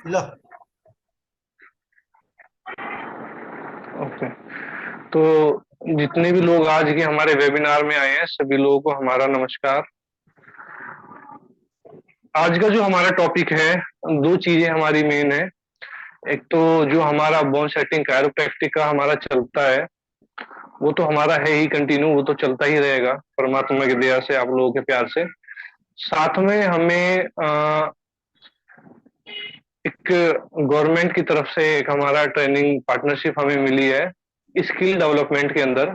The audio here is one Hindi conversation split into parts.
लो। ओके। तो जितने भी लोग आज के हमारे वेबिनार में आए हैं सभी लोगों को हमारा नमस्कार। आज का जो हमारा टॉपिक है, दो चीजें हमारी मेन है। एक तो जो हमारा बोन सेटिंग कायरोप्रैक्टिक का हमारा चलता है, वो तो हमारा है ही कंटिन्यू, वो तो चलता ही रहेगा परमात्मा की दया से, आप लोगों के प्यार से। साथ में हमें एक गवर्नमेंट की तरफ से एक हमारा ट्रेनिंग पार्टनरशिप हमें मिली है स्किल डेवलपमेंट के अंदर।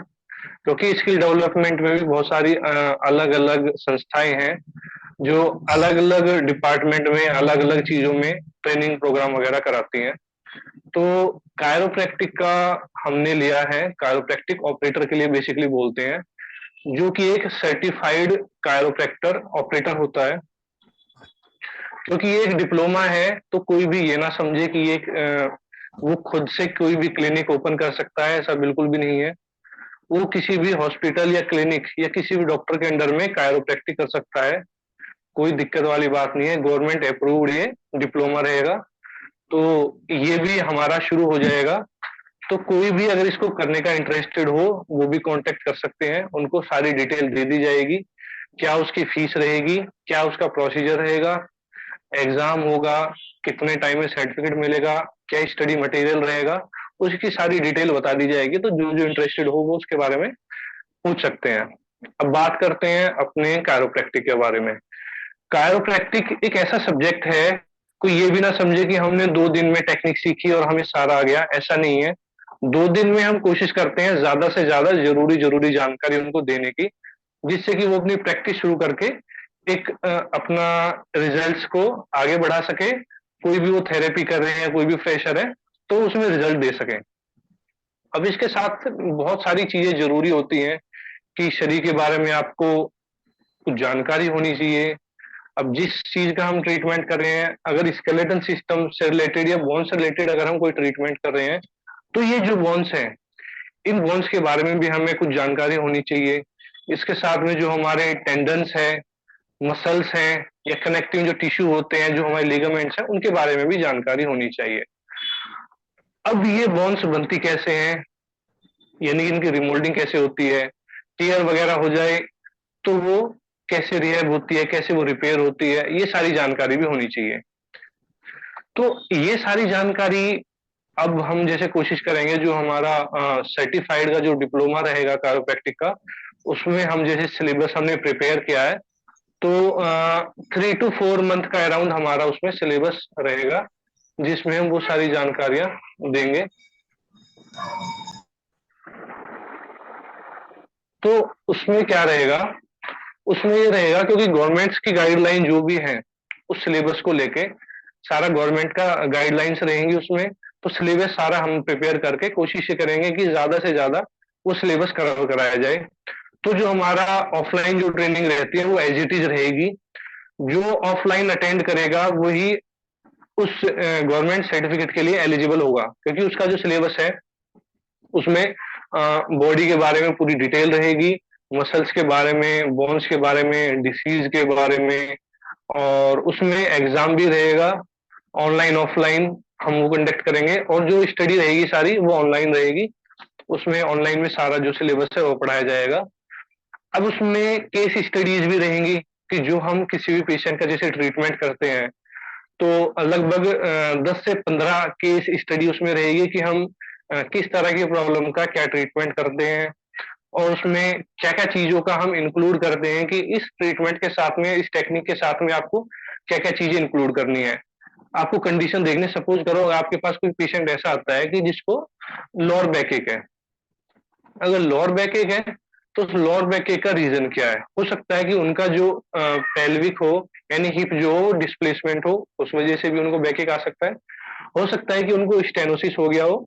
क्योंकि स्किल डेवलपमेंट में भी बहुत सारी अलग अलग संस्थाएं हैं जो अलग अलग डिपार्टमेंट में अलग अलग चीजों में ट्रेनिंग प्रोग्राम वगैरह कराती हैं। तो कायरोप्रैक्टिक का हमने लिया है, कायरोप्रैक्टिक ऑपरेटर के लिए बेसिकली बोलते हैं, जो कि एक सर्टिफाइड कायरोप्रैक्टर ऑपरेटर होता है। क्योंकि ये एक डिप्लोमा है, तो कोई भी ये ना समझे कि ये वो खुद से कोई भी क्लिनिक ओपन कर सकता है, ऐसा बिल्कुल भी नहीं है। वो किसी भी हॉस्पिटल या क्लिनिक या किसी भी डॉक्टर के अंडर में कायरोप्रैक्टिक कर सकता है, कोई दिक्कत वाली बात नहीं है। गवर्नमेंट अप्रूव्ड ये डिप्लोमा रहेगा। तो ये भी हमारा शुरू हो जाएगा। तो कोई भी अगर इसको करने का इंटरेस्टेड हो, वो भी कांटेक्ट कर सकते हैं, उनको सारी डिटेल दे दी जाएगी। क्या उसकी फीस रहेगी, क्या उसका प्रोसीजर रहेगा, एग्जाम होगा, कितने टाइम में सर्टिफिकेट मिलेगा, क्या स्टडी मटेरियल रहेगा, उसकी सारी डिटेल बता दी जाएगी। तो जो जो इंटरेस्टेड हो वो उसके बारे में पूछ सकते हैं। अब बात करते हैं अपने कायरोप्रैक्टिक के बारे में। कायरोप्रैक्टिक एक ऐसा सब्जेक्ट है, कोई ये भी ना समझे कि हमने 2 दिन में टेक्निक सीखी और हमें सारा आ गया, ऐसा नहीं है। 2 दिन में हम कोशिश करते हैं ज्यादा से ज्यादा जरूरी जरूरी जानकारी उनको देने की, जिससे कि वो अपनी प्रैक्टिस शुरू करके एक अपना रिजल्ट्स को आगे बढ़ा सके। कोई भी वो थेरेपी कर रहे हैं, कोई भी फ्रेशर है, तो उसमें रिजल्ट दे सके। अब इसके साथ बहुत सारी चीजें जरूरी होती हैं कि शरीर के बारे में आपको कुछ जानकारी होनी चाहिए। अब जिस चीज का हम ट्रीटमेंट कर रहे हैं, अगर स्केलेटन सिस्टम से रिलेटेड या बोन से रिलेटेड अगर हम कोई ट्रीटमेंट कर रहे हैं, तो ये जो बोन्स हैं, इन बोन्स के बारे में भी हमें कुछ जानकारी होनी चाहिए। इसके साथ में जो हमारे टेंडन्स है, मसल्स हैं, या कनेक्टिंग जो टिश्यू होते हैं, जो हमारे लिगामेंट्स हैं, उनके बारे में भी जानकारी होनी चाहिए। अब ये बोन्स बनती कैसे हैं, यानी कि इनकी रिमोल्डिंग कैसे होती है, टीयर वगैरह हो जाए तो वो कैसे रिहैब होती है, कैसे वो रिपेयर होती है, ये सारी जानकारी भी होनी चाहिए। तो ये सारी जानकारी अब हम जैसे कोशिश करेंगे, जो हमारा सर्टिफाइड का जो डिप्लोमा रहेगा कायरोप्रैक्टिक का, उसमें हम जैसे सिलेबस हमने प्रिपेयर किया है, तो 3 to 4 मंथ का अराउंड हमारा उसमें सिलेबस रहेगा, जिसमें हम वो सारी जानकारियां देंगे। तो उसमें क्या रहेगा, उसमें ये रहेगा, क्योंकि गवर्नमेंट्स की गाइडलाइन जो भी है उस सिलेबस को लेके, सारा गवर्नमेंट का गाइडलाइंस रहेंगी उसमें। तो सिलेबस सारा हम प्रिपेयर करके कोशिश ये करेंगे कि ज्यादा से ज्यादा वो सिलेबस कवर कराया जाए। तो जो हमारा ऑफलाइन जो ट्रेनिंग रहती है वो एज इट इज रहेगी। जो ऑफलाइन अटेंड करेगा वही उस गवर्नमेंट सर्टिफिकेट के लिए एलिजिबल होगा, क्योंकि उसका जो सिलेबस है उसमें बॉडी के बारे में पूरी डिटेल रहेगी, मसल्स के बारे में, बोन्स के बारे में, डिसीज के बारे में, और उसमें एग्जाम भी रहेगा। ऑनलाइन ऑफलाइन हम वो कंडक्ट करेंगे, और जो स्टडी रहेगी सारी वो ऑनलाइन रहेगी। उसमें ऑनलाइन में सारा जो सिलेबस है वो पढ़ाया जाएगा। अब उसमें केस स्टडीज भी रहेंगी, कि जो हम किसी भी पेशेंट का जैसे ट्रीटमेंट करते हैं, तो लगभग 10 से 15 केस स्टडी उसमें रहेगी, कि हम किस तरह की प्रॉब्लम का क्या ट्रीटमेंट करते हैं, और उसमें क्या क्या चीजों का हम इंक्लूड करते हैं, कि इस ट्रीटमेंट के साथ में, इस टेक्निक के साथ में आपको क्या क्या चीजें इंक्लूड करनी है। आपको कंडीशन देखने, सपोज करो आपके पास कोई पेशेंट ऐसा आता है कि जिसको लोअर बैक एक है। अगर लोअर बैक एक है, तो उस लोअर बैक एक का रीजन क्या है, हो सकता है कि उनका जो पेल्विक हो, यानी हिप जो हो डिस्प्लेसमेंट हो, उस वजह से भी उनको बैक एक आ सकता है। हो सकता है कि उनको स्टेनोसिस हो गया हो,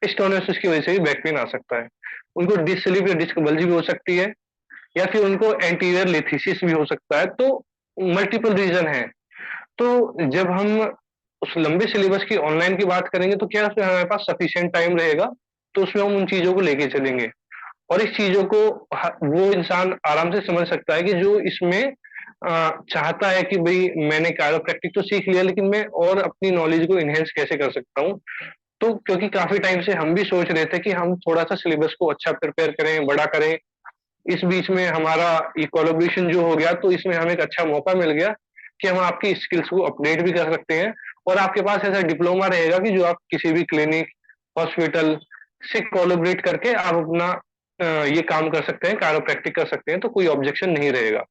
स्टेनोसिस की वजह से भी बैक पेन आ सकता है। उनको डिस्क स्लिप या डिस्क बल्ज भी हो सकती है, या फिर उनको एंटीरियर लिथीसिस भी हो सकता है। तो मल्टीपल रीजन है। तो जब हम उस लंबे सिलेबस की ऑनलाइन की बात करेंगे, तो क्या उसमें हमारे पास सफिशिएंट टाइम रहेगा, तो उसमें हम उन चीजों को लेके चलेंगे। और इस चीजों को वो इंसान आराम से समझ सकता है कि जो इसमें चाहता है कि भाई मैंने कायरोप्रैक्टिक तो सीख लिया, लेकिन मैं और अपनी नॉलेज को इनहेंस कैसे कर सकता हूँ। तो क्योंकि काफी टाइम से हम भी सोच रहे थे कि हम थोड़ा सा सिलेबस को अच्छा प्रिपेयर करें, बड़ा करें। इस बीच में हमारा ये कोलैबोरेशन जो हो गया, तो इसमें हमें एक अच्छा मौका मिल गया कि हम आपकी स्किल्स को अपडेट भी कर सकते हैं। और आपके पास ऐसा डिप्लोमा रहेगा कि जो आप किसी भी क्लिनिक, हॉस्पिटल से कोलैबोरेट करके आप अपना ये काम कर सकते हैं, कायरोप्रैक्टिक कर सकते हैं, तो कोई ऑब्जेक्शन नहीं रहेगा।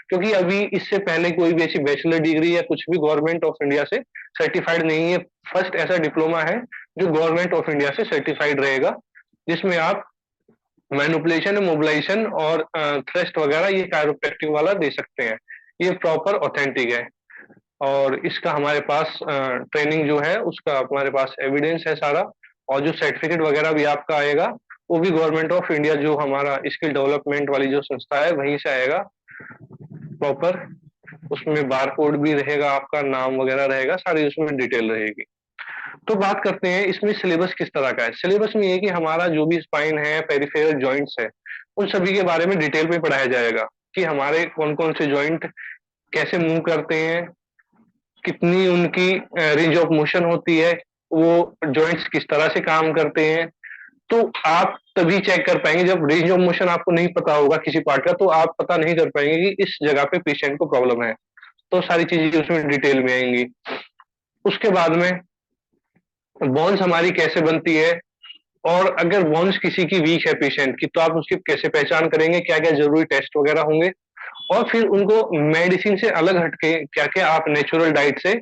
क्योंकि अभी इससे पहले कोई भी ऐसी बैचलर डिग्री या कुछ भी गवर्नमेंट ऑफ इंडिया से सर्टिफाइड नहीं है। फर्स्ट ऐसा डिप्लोमा है जो गवर्नमेंट ऑफ इंडिया से सर्टिफाइड रहेगा, जिसमें आप मैनिपुलेशन, मोबिलाइजेशन और थ्रस्ट वगैरह ये कायरोप्रैक्टिक वाला दे सकते हैं। ये प्रॉपर ऑथेंटिक है। और इसका हमारे पास ट्रेनिंग जो है उसका हमारे पास एविडेंस है सारा। और जो सर्टिफिकेट वगैरह भी आपका आएगा वो भी गवर्नमेंट ऑफ इंडिया, जो हमारा स्किल डेवलपमेंट वाली जो संस्था है वहीं से आएगा प्रॉपर। उसमें बार कोड भी रहेगा, आपका नाम वगैरह रहेगा, सारी उसमें डिटेल रहेगी। तो बात करते हैं इसमें सिलेबस किस तरह का है। सिलेबस में ये कि हमारा जो भी स्पाइन है, पेरिफेरल जॉइंट्स है, उन सभी के बारे में डिटेल में पढ़ाया जाएगा कि हमारे कौन कौन से जॉइंट कैसे मूव करते हैं, कितनी उनकी रेंज ऑफ मोशन होती है, वो जॉइंट्स किस तरह से काम करते हैं। तो आप तभी चेक कर पाएंगे जब रेंज ऑफ मोशन आपको नहीं पता होगा किसी पार्ट का, तो आप पता नहीं कर पाएंगे कि इस जगह पे पेशेंट को प्रॉब्लम है। तो सारी चीजें उसमें डिटेल में आएंगी। उसके बाद में बोन्स हमारी कैसे बनती है, और अगर बोन्स किसी की वीक है पेशेंट की, तो आप उसकी कैसे पहचान करेंगे, क्या क्या जरूरी टेस्ट वगैरह होंगे। और फिर उनको मेडिसिन से अलग हटके क्या क्या आप नेचुरल डाइट से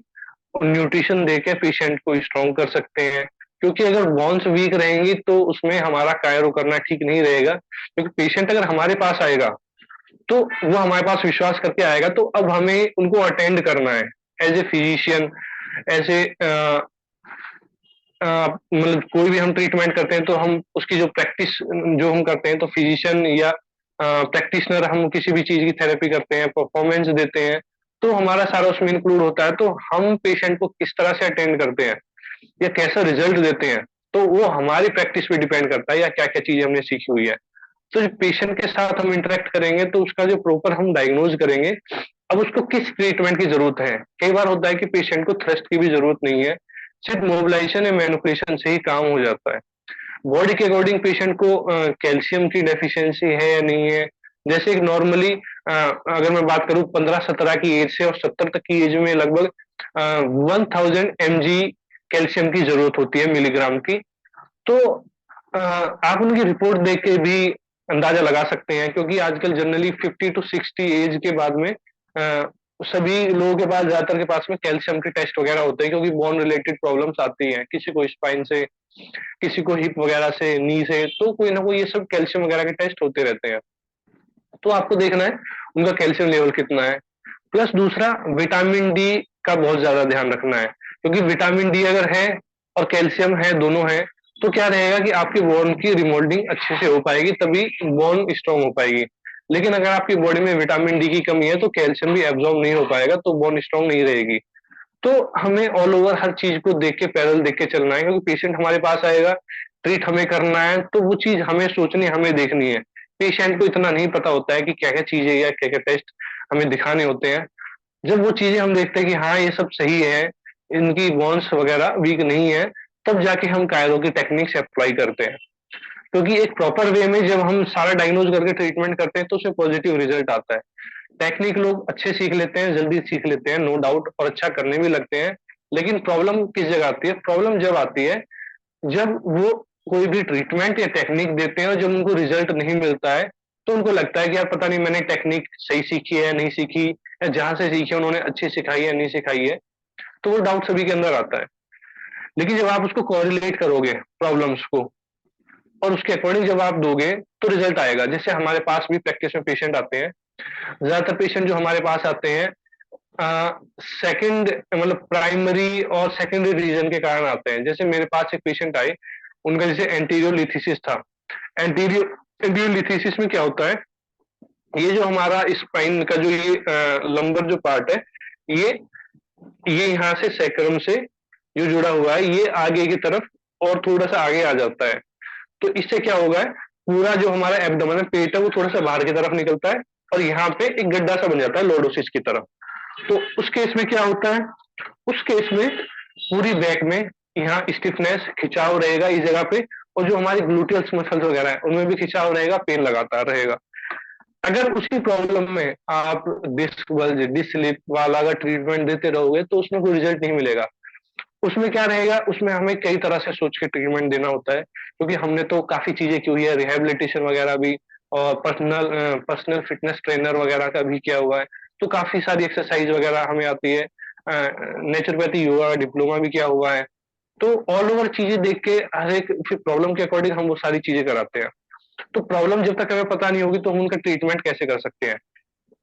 न्यूट्रिशन देके पेशेंट को स्ट्रॉन्ग कर सकते हैं। क्योंकि अगर बोन्स वीक रहेंगी तो उसमें हमारा कायरो करना ठीक नहीं रहेगा। क्योंकि पेशेंट अगर हमारे पास आएगा तो वो हमारे पास विश्वास करके आएगा, तो अब हमें उनको अटेंड करना है एज ए फिजिशियन। ऐसे मतलब कोई भी हम ट्रीटमेंट करते हैं तो हम उसकी जो प्रैक्टिस जो हम करते हैं, तो फिजिशियन या प्रैक्टिशनर, हम किसी भी चीज की थेरेपी करते हैं, परफॉर्मेंस देते हैं, तो हमारा सारा उसमें इंक्लूड होता है। तो हम पेशेंट को किस तरह से अटेंड करते हैं या कैसा रिजल्ट देते हैं, तो वो हमारी प्रैक्टिस पे डिपेंड करता है या क्या क्या चीजें हमने सीखी हुई है। तो जो पेशेंट के साथ हम इंटरेक्ट करेंगे तो उसका जो प्रॉपर हम डायग्नोज करेंगे, अब उसको किस ट्रीटमेंट की जरूरत है। कई बार होता है कि पेशेंट को थ्रस्ट की भी जरूरत नहीं है, सिर्फ मोबिलाइजेशन या मैनिपुलेशन से ही काम हो जाता है। बॉडी के अकॉर्डिंग पेशेंट को कैल्शियम की डेफिशिएंसी है या नहीं है। जैसे कि नॉर्मली अगर मैं बात करूं 15-17 की एज से और 70 तक की एज में लगभग 1000 mg कैल्शियम की जरूरत होती है, मिलीग्राम की। तो आप उनकी रिपोर्ट देख के भी अंदाजा लगा सकते हैं, क्योंकि आजकल जनरली 50 to 60 एज के बाद में सभी लोगों के पास, ज्यादातर के पास में कैल्शियम के टेस्ट वगैरह होते हैं, क्योंकि बोन रिलेटेड प्रॉब्लम्स आती हैं, किसी को स्पाइन से, किसी को हिप वगैरह से, नी से, तो कोई ना कोई ये सब कैल्शियम वगैरह के टेस्ट होते रहते हैं। तो आपको देखना है उनका कैल्शियम लेवल कितना है। प्लस दूसरा, विटामिन डी का बहुत ज्यादा ध्यान रखना है, क्योंकि विटामिन डी अगर है और कैल्शियम है, दोनों है, तो क्या रहेगा कि आपकी बोन की रिमोल्डिंग अच्छे से हो पाएगी, तभी बोन स्ट्रांग हो पाएगी। लेकिन अगर आपकी बॉडी में विटामिन डी की कमी है तो कैल्शियम भी एब्जॉर्ब नहीं हो पाएगा, तो बोन स्ट्रांग नहीं रहेगी। तो हमें ऑल ओवर हर चीज को देख के, पैरेलल देख के चलना है, क्योंकि पेशेंट हमारे पास आएगा, ट्रीट हमें करना है, तो वो चीज हमें सोचनी, हमें देखनी है। पेशेंट को इतना नहीं पता होता है कि क्या क्या चीजें या क्या क्या टेस्ट हमें दिखाने होते हैं। जब वो चीजें हम देखते हैं कि हाँ ये सब सही है, इनकी बोन्स वगैरह वीक नहीं है, तब जाके हम कायरो की टेक्निक्स अप्लाई करते हैं। क्योंकि एक प्रॉपर वे में जब हम सारा डायग्नोज करके ट्रीटमेंट करते हैं तो उसमें पॉजिटिव रिजल्ट आता है। टेक्निक लोग अच्छे सीख लेते हैं, जल्दी सीख लेते हैं, नो डाउट, और अच्छा करने भी लगते हैं। लेकिन प्रॉब्लम किस जगह आती है? प्रॉब्लम जब आती है जब वो कोई भी ट्रीटमेंट या टेक्निक देते हैं और जब उनको रिजल्ट नहीं मिलता है, तो उनको लगता है कि यार पता नहीं मैंने टेक्निक सही सीखी है नहीं सीखी, या जहां से सीखी है उन्होंने अच्छी सिखाई है नहीं सिखाई है। तो वो डाउट सभी के अंदर आता है। लेकिन जब आप उसको कोरिलेट करोगे प्रॉब्लम्स को, और उसके अकॉर्डिंग जब आप दोगे, तो रिजल्ट आएगा। जैसे हमारे पास भी प्रैक्टिस में पेशेंट आते हैं, ज्यादातर पेशेंट जो हमारे पास आते हैं सेकंड, मतलब प्राइमरी और सेकेंडरी रीजन के कारण आते हैं। जैसे मेरे पास एक पेशेंट आए, उनका जैसे एंटीरियर लिथीसिस था। एंटीरियर एंटीरियर लिथीसिस में क्या होता है, ये जो हमारा स्पाइन का जो ये लंबर जो पार्ट है, ये ये यहाँ से सैक्रम से जो जुड़ा हुआ है, ये आगे की तरफ और थोड़ा सा आगे आ जाता है। तो इससे क्या होगा, पूरा जो हमारा एब्डोमेन पेट है वो थोड़ा सा बाहर की तरफ निकलता है, और यहाँ पे एक गड्ढा सा बन जाता है लॉर्डोसिस की तरफ। तो उस केस में क्या होता है, उस केस में पूरी बैक में यहाँ स्टिफनेस, खिंचाव रहेगा इस जगह पे, और जो हमारी ग्लूटियल्स मसल्स वगैरह है उनमें भी खिंचाव रहेगा, पेन लगातार रहेगा। अगर उसी प्रॉब्लम में आप डिस्क बल्ज, डिस्क स्लिप वाला अगर ट्रीटमेंट देते रहोगे तो उसमें कोई रिजल्ट नहीं मिलेगा। उसमें क्या रहेगा, उसमें हमें कई तरह से सोच के ट्रीटमेंट देना होता है, क्योंकि हमने तो काफी चीजें की हुई है, रिहेबिलिटेशन वगैरह भी, और पर्सनल फिटनेस ट्रेनर वगैरह का भी किया हुआ है। तो काफी सारी एक्सरसाइज वगैरह हमें आती है, नेचुरोपैथी योगा डिप्लोमा भी किया हुआ है। तो ऑल ओवर चीजें देख के हर एक फिर प्रॉब्लम के अकॉर्डिंग हम वो सारी चीजें कराते हैं। तो प्रॉब्लम जब तक हमें पता नहीं होगी तो हम उनका ट्रीटमेंट कैसे कर सकते हैं।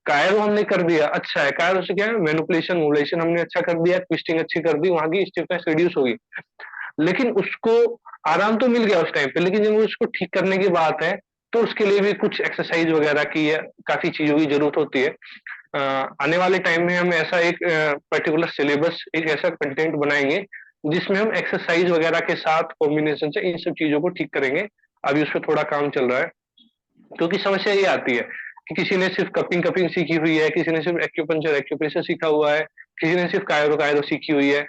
कायरो हमने कर दिया, अच्छा है, कायरो से क्या है, मैनिपुलेशन मोबुलेशन हमने अच्छा कर दिया, ट्विस्टिंग अच्छी कर दी, वहां की स्टिफनेस रिड्यूस होगी। लेकिन उसको आराम तो मिल गया उस टाइम पे, लेकिन जब उसको ठीक करने की बात है तो उसके लिए भी कुछ एक्सरसाइज वगैरह की है, काफी चीजों की जरूरत होती है। आने वाले टाइम में हम ऐसा एक पर्टिकुलर सिलेबस, एक ऐसा कंटेंट बनाएंगे जिसमें हम एक्सरसाइज वगैरह के साथ कॉम्बिनेशन से इन सब चीजों को ठीक करेंगे। अभी उस पर थोड़ा काम चल रहा है, क्योंकि समस्या ये आती है कि किसी ने सिर्फ कपिंग कपिंग सीखी हुई है, किसी ने सिर्फ एक्यूपंचर एक्यूप्रेशर सीखा हुआ है, किसी ने सिर्फ कायरो कायरो सीखी हुई है।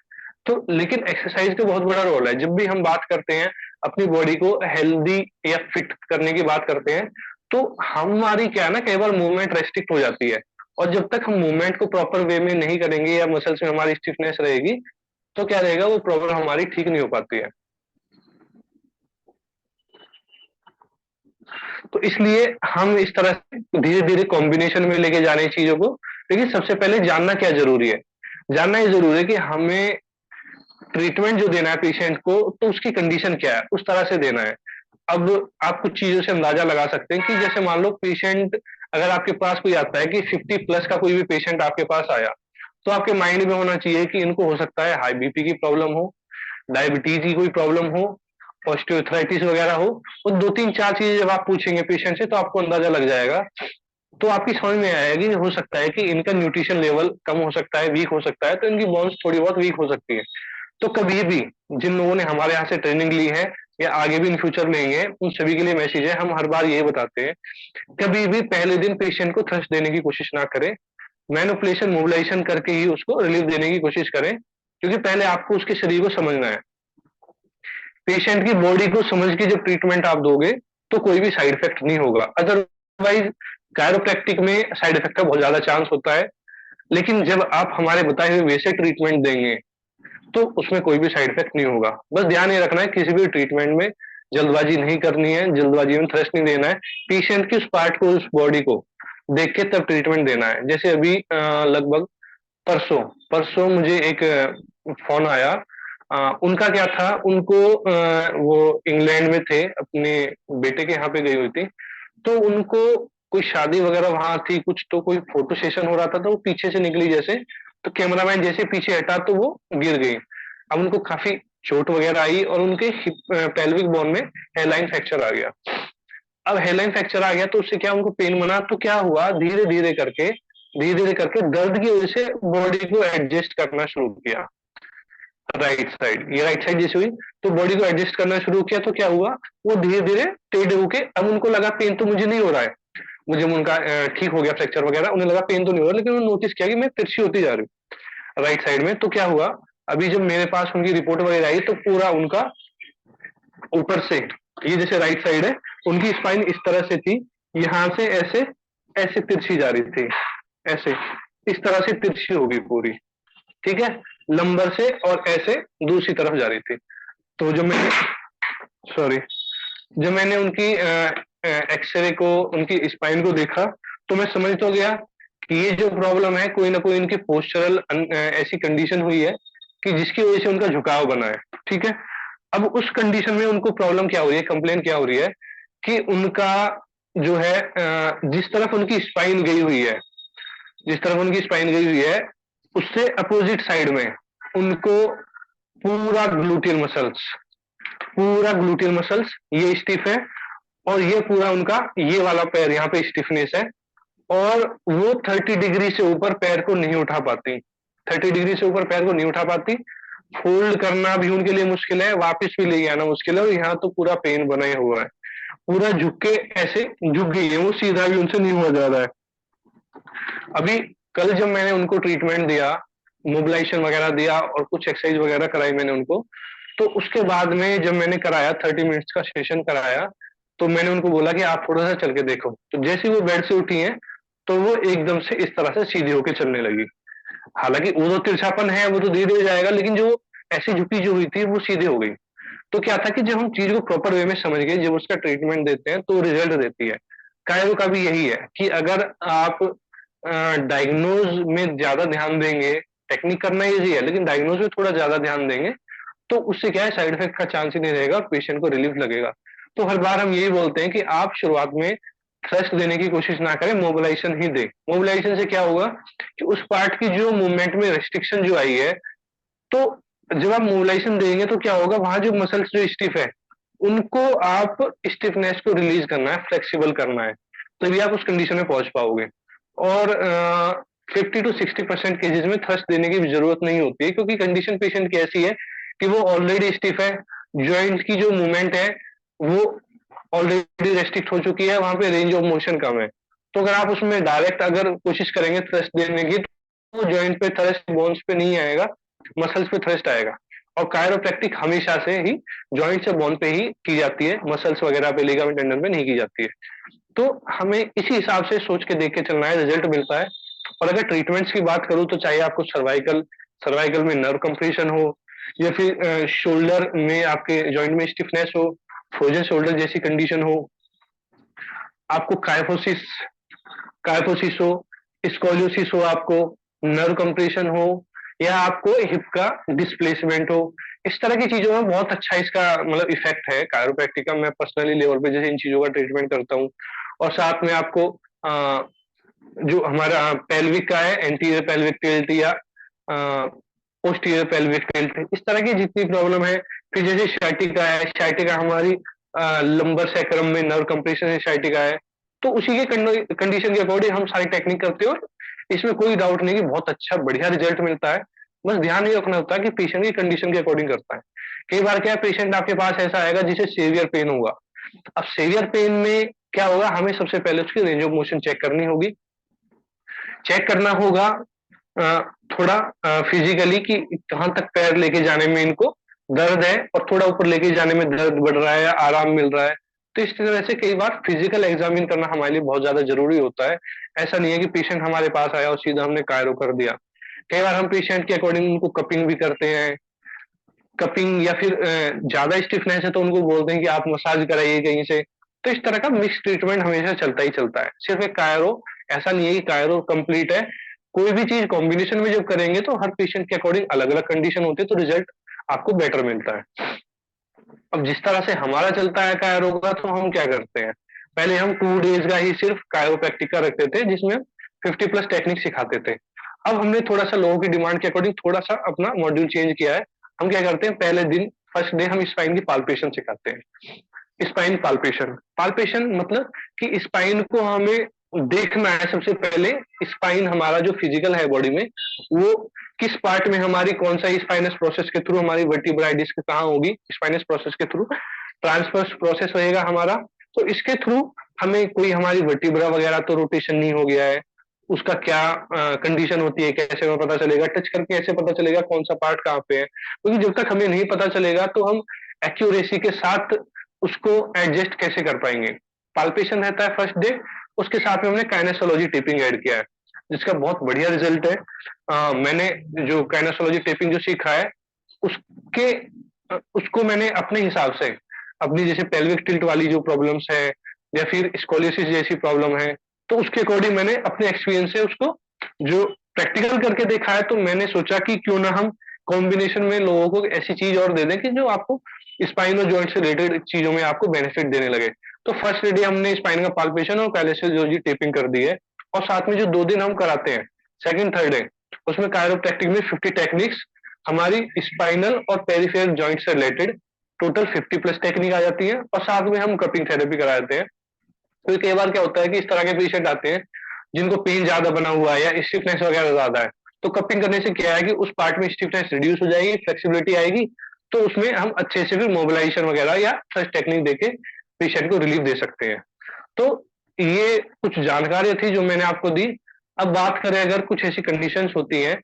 तो लेकिन एक्सरसाइज का बहुत बड़ा रोल है। जब भी हम बात करते हैं अपनी बॉडी को हेल्दी या फिट करने की बात करते हैं, तो हमारी क्या है ना, कई बार मूवमेंट रेस्ट्रिक्ट हो जाती है, और जब तक हम मूवमेंट को प्रॉपर वे में नहीं करेंगे या मसल्स में हमारी स्टिफनेस रहेगी, तो क्या रहेगा, वो प्रॉब्लम हमारी ठीक नहीं हो पाती है। तो इसलिए हम इस तरह से धीरे धीरे कॉम्बिनेशन में लेके जा रहे हैं चीजों को। लेकिन सबसे पहले जानना क्या जरूरी है, जानना ये जरूरी है कि हमें ट्रीटमेंट जो देना है पेशेंट को, तो उसकी कंडीशन क्या है, उस तरह से देना है। अब आप कुछ चीजों से अंदाजा लगा सकते हैं कि जैसे मान लो पेशेंट, अगर आपके पास कोई आता है कि 50+ का कोई भी पेशेंट आपके पास आया, तो आपके माइंड में होना चाहिए कि इनको हो सकता है हाई बीपी की प्रॉब्लम हो, डायबिटीज की कोई प्रॉब्लम हो, ऑस्टियोआर्थराइटिस वगैरह हो। और दो तीन चार चीजें जब आप पूछेंगे पेशेंट से तो आपको अंदाजा लग जाएगा। तो आपकी समझ में आएगा कि हो सकता है कि इनका न्यूट्रिशन लेवल कम हो सकता है, वीक हो सकता है, तो इनकी बोन्स थोड़ी बहुत वीक हो सकती है। तो कभी भी जिन लोगों ने हमारे यहाँ से ट्रेनिंग ली है या आगे भी इन फ्यूचर लेंगे, उन सभी के लिए मैसेज है, हम हर बार यही बताते हैं, कभी भी पहले दिन पेशेंट को थ्रस्ट देने की कोशिश ना करें, मैनिपुलेशन मोबिलाइजेशन करके ही उसको रिलीफ देने की कोशिश करें। क्योंकि पहले आपको उसके शरीर को समझना है, पेशेंट की बॉडी को समझ के जब ट्रीटमेंट आप दोगे तो कोई भी साइड इफेक्ट नहीं होगा। अदरवाइज कायरोप्रैक्टिक में साइड इफेक्ट का बहुत ज्यादा चांस होता है, लेकिन जब आप हमारे बताए हुए वैसे ट्रीटमेंट देंगे तो उसमें कोई भी साइड इफेक्ट नहीं होगा। बस ध्यान ये रखना है किसी भी ट्रीटमेंट में जल्दबाजी नहीं करनी है, जल्दबाजी में थ्रस्ट नहीं देना है, पेशेंट की उस पार्ट को, उस बॉडी को देख के तब ट्रीटमेंट देना है। जैसे अभी लगभग परसों परसों मुझे एक फोन आया। उनका क्या था, उनको वो इंग्लैंड में थे, अपने बेटे के यहाँ पे गई हुई थी। तो उनको कोई शादी वगैरह वहां थी कुछ, तो कोई फोटो सेशन हो रहा था, तो वो पीछे से निकली जैसे, तो कैमरामैन जैसे पीछे हटा तो वो गिर गई। अब उनको काफी चोट वगैरह आई और उनके हिप पेल्विक बोन में हेयरलाइन फ्रैक्चर आ गया। अब हेयरलाइन फ्रैक्चर आ गया तो उससे क्या उनको पेन बना, तो क्या हुआ, धीरे धीरे करके दर्द की वजह से बॉडी को एडजस्ट करना शुरू किया। राइट साइड, ये राइट साइड जैसे हुई, तो बॉडी को एडजस्ट करना शुरू किया, तो क्या हुआ, वो धीरे धीरे टेढ़े होके, अब उनको लगा पेन तो मुझे नहीं हो रहा है, मुझे उनका ठीक हो गया फ्रैक्चर वगैरह, उन्हें लगा पेन तो नहीं हो रहा, लेकिन उन्होंने नोटिस किया कि मैं तिरछी होती जा रही हूँ राइट साइड में। तो क्या हुआ, अभी जब मेरे पास उनकी रिपोर्ट वगैरह आई तो पूरा उनका ऊपर से, ये जैसे राइट साइड है, उनकी स्पाइन इस तरह से थी, यहाँ से ऐसे ऐसे तिरछी जा रही थी, ऐसे इस तरह से तिरछी होगी पूरी, ठीक है, लंबर से, और ऐसे दूसरी तरफ जा रही थी। तो जब मैंने, सॉरी, जब मैंने उनकी एक्सरे को, उनकी स्पाइन को देखा, तो मैं समझ तो गया कि ये जो प्रॉब्लम है, कोई ना कोई इनकी पोस्चरल ऐसी कंडीशन हुई है कि जिसकी वजह से उनका झुकाव बना है, ठीक है। अब उस कंडीशन में उनको प्रॉब्लम क्या हो रही है, कंप्लेन क्या हो रही है कि उनका जो है जिस तरफ उनकी स्पाइन गई हुई है, जिस तरफ उनकी स्पाइन गई हुई है, उससे अपोजिट साइड में उनको पूरा ग्लूटियल मसल्स, पूरा ग्लूटियल मसल्स ये स्टिफ है, और ये पूरा उनका ये वाला पैर यहाँ पे स्टिफनेस है, और वो 30 डिग्री से ऊपर पैर को नहीं उठा पाती, 30 डिग्री से ऊपर पैर को नहीं उठा पाती, फोल्ड करना भी उनके लिए मुश्किल है, वापस भी ले आना मुश्किल है, और यहाँ तो पूरा पेन बना ही हुआ है, पूरा झुक के ऐसे झुक गई है वो, सीधा भी उनसे नहीं हुआ जा रहा है। अभी कल जब मैंने उनको ट्रीटमेंट दिया, मोबिलाइजेशन वगैरह दिया और कुछ एक्सरसाइज वगैरह कराई मैंने उनको, तो उसके बाद में जब मैंने कराया 30 मिनट्स का सेशन कराया, तो मैंने उनको बोला कि आप थोड़ा सा चल के देखो। तो जैसे ही वो बेड से उठी हैं, तो वो एकदम से इस तरह से सीधी होके चलने लगी। हालांकि वो तो तिरछापन है, वो तो धीरे धीरे जाएगा, लेकिन जो ऐसी झुकी जो हुई थी वो सीधी हो गई। तो क्या था कि जब हम चीज को प्रॉपर वे में समझ गए, जब उसका ट्रीटमेंट देते हैं तो रिजल्ट देती है। कायरो का भी यही है कि अगर आप डायग्नोज में ज्यादा ध्यान देंगे, टेक्निक करना इजी है लेकिन डायग्नोज में थोड़ा ज्यादा ध्यान देंगे, तो उससे क्या है, साइड इफेक्ट का चांस ही नहीं रहेगा, पेशेंट को रिलीफ लगेगा। तो हर बार हम यही बोलते हैं कि आप शुरुआत में थ्रस्ट देने की कोशिश ना करें, मोबिलाइजेशन ही दे। मोबिलाइजेशन से क्या होगा कि उस पार्ट की जो मूवमेंट में रिस्ट्रिक्शन जो आई है, तो जब आप मोबिलाइजेशन देंगे तो क्या होगा, वहां जो मसल्स जो स्टिफ है उनको आप स्टिफनेस को रिलीज करना है, फ्लेक्सिबल करना है, तभी आप उस कंडीशन में पहुंच पाओगे। और 50 to 60% केसेज में थ्रस्ट देने की भी जरूरत नहीं होती है, क्योंकि कंडीशन पेशेंट की ऐसी है कि वो ऑलरेडी स्टिफ है, जॉइंट की जो मूवमेंट है वो ऑलरेडी रेस्ट्रिक्ट हो चुकी है, वहां पे रेंज ऑफ मोशन कम है। तो अगर आप उसमें डायरेक्ट अगर कोशिश करेंगे थ्रस्ट देने की, तो जॉइंट पे थ्रस्ट बोन्स पे नहीं आएगा, मसल्स पे थ्रस्ट आएगा। और कायरोप्रैक्टिक हमेशा से ही जॉइंट से बोन पे ही की जाती है, मसल्स वगैरह पे, लिगामेंट टेंडन पे नहीं की जाती है। तो हमें इसी हिसाब से सोच के देख के चलना है, रिजल्ट मिलता है। और अगर ट्रीटमेंट्स की बात करूं, तो चाहे आपको सर्वाइकल सर्वाइकल में नर्व कंप्रेशन हो, या फिर शोल्डर में आपके जॉइंट में स्टिफनेस हो, फ्रोजन शोल्डर जैसी कंडीशन हो, आपको कायफोसिस कायफोसिस हो, स्कोलियोसिस हो, आपको नर्व कंप्रेशन हो, या आपको हिप का डिस्प्लेसमेंट हो, इस तरह की चीजों में बहुत अच्छा इसका मतलब इफेक्ट है कायरोप्रैक्टिक का। मैं पर्सनली लेवल पे जैसे इन चीजों का ट्रीटमेंट करता हूँ। और साथ में आपको जो हमारा पेल्विक का है, एंटीरियर पेल्विक टिल्ट या पोस्टीरियर पेल्विक टिल्ट, इस तरह की जितनी प्रॉब्लम है। फिर जैसे शाइटिका है, शाइटिका हमारी लंबर सैक्रम में नर्व कंप्रेशन है, शाइटिका है। तो उसी के कंडीशन के अकॉर्डिंग हम सारी टेक्निक करते हैं, और इसमें कोई डाउट नहीं कि बहुत अच्छा बढ़िया रिजल्ट मिलता है। बस ध्यान ये रखना होता है कि पेशेंट की कंडीशन के अकॉर्डिंग करता है। कई बार क्या है, पेशेंट आपके पास ऐसा आएगा जिसे सीवियर पेन होगा। अब सीवियर पेन में क्या होगा, हमें सबसे पहले उसकी रेंज ऑफ मोशन चेक करनी होगी, चेक करना होगा थोड़ा फिजिकली कि कहाँ तक पैर लेके जाने में इनको दर्द है, और थोड़ा ऊपर लेके जाने में दर्द बढ़ रहा है या आराम मिल रहा है। तो इस तरह से कई बार फिजिकल एग्जामिन करना हमारे लिए बहुत ज्यादा जरूरी होता है। ऐसा नहीं है कि पेशेंट हमारे पास आया और सीधा हमने कायरो कर दिया। कई बार हम पेशेंट के अकॉर्डिंग उनको कपिंग भी करते हैं, कपिंग, या फिर ज्यादा स्टिफनेस है तो उनको बोलते हैं कि आप मसाज कराइए कहीं से। तो इस तरह का मिक्स ट्रीटमेंट हमेशा चलता ही चलता है, सिर्फ एक कायरो ऐसा नहीं है कि कायरो कंप्लीट है। कोई भी चीज कॉम्बिनेशन में जब करेंगे तो हर पेशेंट के अकॉर्डिंग अलग अलग कंडीशन होती है, तो रिजल्ट आपको बेटर मिलता है। अब जिस तरह से हमारा चलता है कायरो का, तो हम क्या करते हैं, पहले हम 2 डेज का ही सिर्फ कायरोप्रैक्टिक का रखते थे, जिसमें 50+ टेक्निक सिखाते थे। अब हमने थोड़ा सा लोगों की डिमांड के अकॉर्डिंग थोड़ा सा अपना मॉड्यूल चेंज किया है। हम क्या करते हैं, पहले दिन फर्स्ट डे हम स्पाइन की पाल्पेशन सिखाते हैं। स्पाइन पाल्पेशन, पाल्पेशन मतलब कि स्पाइन को हमें देखना है सबसे पहले। स्पाइन हमारा जो फिजिकल है बॉडी में, वो किस पार्ट में हमारी, कौन सा स्पाइनस प्रोसेस के थ्रू हमारी वर्टिब्राई डिस्क कहाँ होगी, स्पाइनस प्रोसेस के थ्रू ट्रांसफर्स प्रोसेस रहेगा हमारा। तो इसके थ्रू हमें कोई हमारी वर्टिब्रा वगैरह तो रोटेशन नहीं हो गया है, उसका क्या कंडीशन होती है, कैसे हमें पता चलेगा, टच करके ऐसे पता चलेगा कौन सा पार्ट कहाँ पे है। क्योंकि जब तक हमें नहीं पता चलेगा तो हम एक्यूरेसी के साथ उसको एडजस्ट कैसे कर पाएंगे। पाल्पेशन रहता है फर्स्ट डे, उसके साथ में हमने काइनेसोलॉजी टेपिंग ऐड किया है, जिसका बहुत बढ़िया रिजल्ट है। मैंने जो काइनेसोलॉजी टेपिंग जो सीखा है, उसके उसको मैंने अपने हिसाब से, अपनी जैसे पेल्विक टिल्ट वाली जो प्रॉब्लम्स है, या फिर स्कोलियोसिस जैसी प्रॉब्लम है, तो उसके अकॉर्डिंग मैंने अपने एक्सपीरियंस से उसको जो प्रैक्टिकल करके देखा है, तो मैंने सोचा कि क्यों ना हम कॉम्बिनेशन में लोगों को ऐसी चीज और दे दें कि जो आपको स्पाइन और जॉइंट से रिलेटेड चीजों में आपको बेनिफिट देने लगे। तो फर्स्ट डे हमने स्पाइन का पाल्पेशन और काइनेसोलॉजी टेपिंग कर दी है। और साथ में जो 2 दिन हम कराते हैं, सेकंड थर्ड डे, उसमें कायरोप्रैक्टिक में 50 टेक्निक्स हमारी स्पाइनल और पेरिफेरल जॉइंट से रिलेटेड, टोटल 50+ टेक्निक आ जाती है। और साथ में हम कपिंग थेरेपी कराते हैं। तो कई बार क्या होता है कि इस तरह के पेशेंट आते हैं जिनको पेन ज्यादा बना हुआ है या स्टिफनेस वगैरह ज्यादा है, तो कपिंग करने से क्या है कि उस पार्ट में स्टिफनेस रिड्यूस हो जाएगी, फ्लेक्सिबिलिटी आएगी। तो उसमें हम अच्छे से फिर मोबिलाइजेशन वगैरह या सच टेक्निक देके पेशेंट को रिलीफ दे सकते हैं। तो ये कुछ जानकारियां थी जो मैंने आपको दी। अब बात करें अगर कुछ ऐसी कंडीशंस होती हैं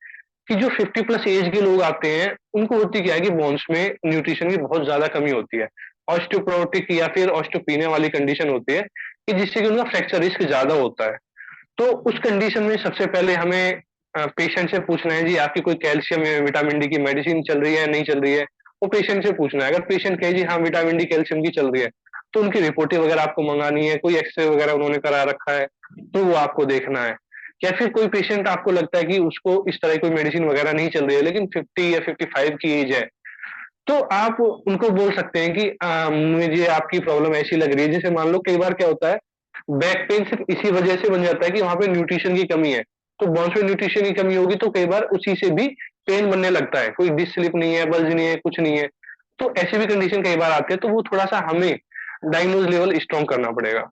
कि जो 50 प्लस एज के लोग आते हैं, उनको होती क्या है कि बोन्स में न्यूट्रिशन की बहुत ज्यादा कमी होती है। ऑस्टियोपोरोटिक या फिर ऑस्टियोपीनिया वाली कंडीशन होती है कि जिससे कि उनका फ्रैक्चर रिस्क ज्यादा होता है। तो उस कंडीशन में सबसे पहले हमें पेशेंट से पूछना है जी आपकी कोई कैल्शियम या विटामिन डी की मेडिसिन चल रही है नहीं चल रही है, वो पेशेंट से पूछना है। अगर पेशेंट कहे जी हाँ विटामिन डी कैल्शियम की चल रही है, तो उनकी रिपोर्टें वगैरह आपको मंगानी है, कोई एक्सरे वगैरह उन्होंने करा रखा है तो वो आपको देखना है। या फिर कोई पेशेंट आपको लगता है कि उसको इस तरह कोई मेडिसिन वगैरह नहीं चल रही है लेकिन 50 या 55 की एज है, तो आप उनको बोल सकते हैं कि मुझे आपकी प्रॉब्लम ऐसी लग रही है। जैसे मान लो कई बार क्या होता है, बैक पेन सिर्फ इसी वजह से बन जाता है कि वहां पे न्यूट्रिशन की कमी है। तो बोन्स में न्यूट्रिशन की कमी होगी तो कई बार उसी से भी पेन बनने लगता है, कोई डिस्क स्लिप नहीं है, बल्ज नहीं है, कुछ नहीं है। तो ऐसी भी कंडीशन कई बार आती है, तो वो थोड़ा सा हमें डायग्नोज लेवल स्ट्रॉन्ग करना पड़ेगा।